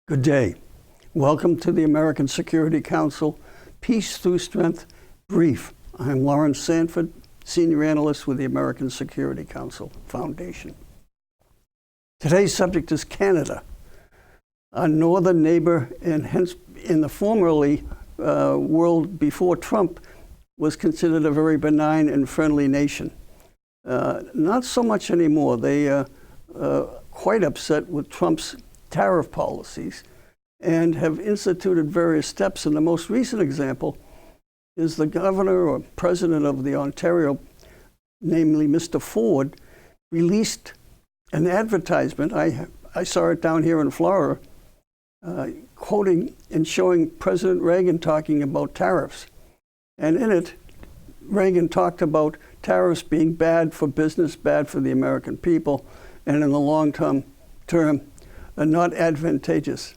Good day. Welcome to the American Security Council Peace Through Strength Brief. I'm Lawrence Sanford, Senior Analyst with the American Security Council Foundation. Today's subject is Canada, a northern neighbor, and hence in the formerly world before Trump was considered a very benign and friendly nation. Not so much anymore. They are quite upset with Trump's tariff policies and have instituted various steps. And the most recent example is the governor or president of the Ontario, namely Mr. Ford, released an advertisement. I saw it down here in Florida, quoting and showing President Reagan talking about tariffs. And in it, Reagan talked about tariffs being bad for business, bad for the American people, and in the long term, are not advantageous.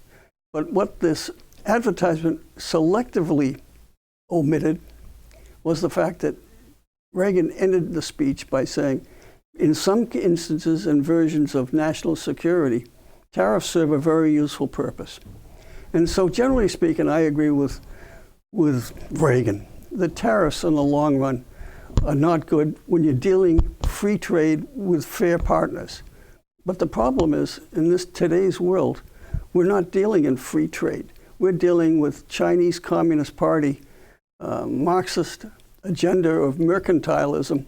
But what this advertisement selectively omitted was the fact that Reagan ended the speech by saying, in some instances and versions of national security, tariffs serve a very useful purpose. And so generally speaking, I agree with Reagan. The tariffs in the long run are not good when you're dealing free trade with fair partners. But the problem is, in today's world, we're not dealing in free trade. We're dealing with Chinese Communist Party, Marxist agenda of mercantilism,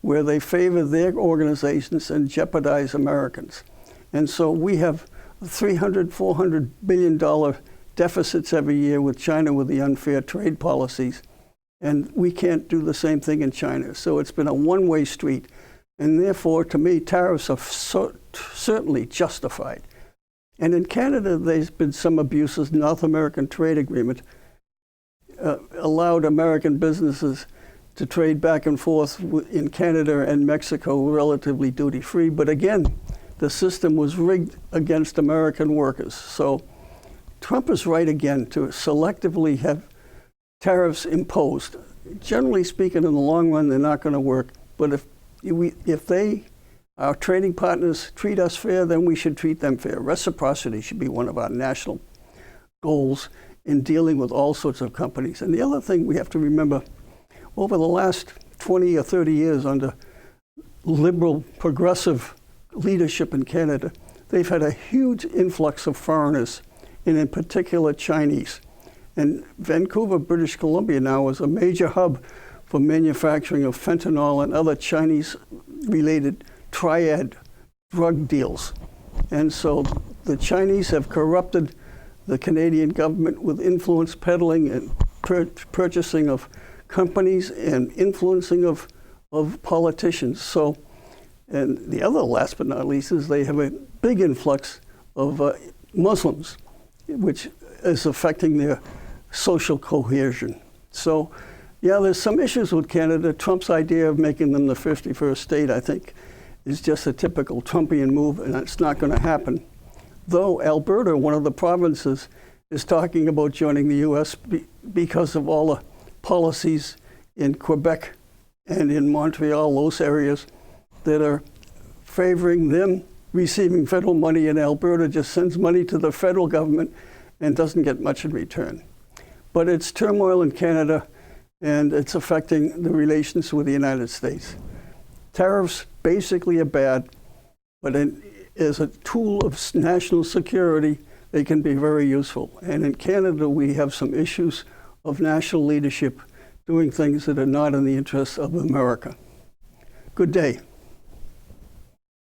where they favor their organizations and jeopardize Americans. And so we have $300–400 billion deficits every year with China with the unfair trade policies. And we can't do the same thing in China. So it's been a one-way street. And therefore, to me, tariffs are certainly justified. And in Canada, there's been some abuses. North American Trade Agreement allowed American businesses to trade back and forth in Canada and Mexico relatively duty-free. But again, the system was rigged against American workers. So Trump is right again to selectively have tariffs imposed. Generally speaking, in the long run, they're not going to work. But if they, our trading partners, treat us fair, then we should treat them fair. Reciprocity should be one of our national goals in dealing with all sorts of companies. And the other thing we have to remember, over the last 20 or 30 years under liberal, progressive leadership in Canada, they've had a huge influx of foreigners, and in particular Chinese. And Vancouver, British Columbia now is a major hub for manufacturing of fentanyl and other Chinese-related triad drug deals. And so the Chinese have corrupted the Canadian government with influence peddling and purchasing of companies and influencing of politicians. So, and the other, last but not least, is they have a big influx of Muslims, which is affecting their social cohesion. So, yeah, there's some issues with Canada. Trump's idea of making them the 51st state, I think, is just a typical Trumpian move, and it's not going to happen. Though Alberta, one of the provinces, is talking about joining the U.S. because of all the policies in Quebec and in Montreal, those areas that are favoring them receiving federal money, and Alberta just sends money to the federal government and doesn't get much in return. But it's turmoil in Canada, and it's affecting the relations with the United States. Tariffs basically are bad, but as a tool of national security, they can be very useful. And in Canada, we have some issues of national leadership doing things that are not in the interest of America. Good day.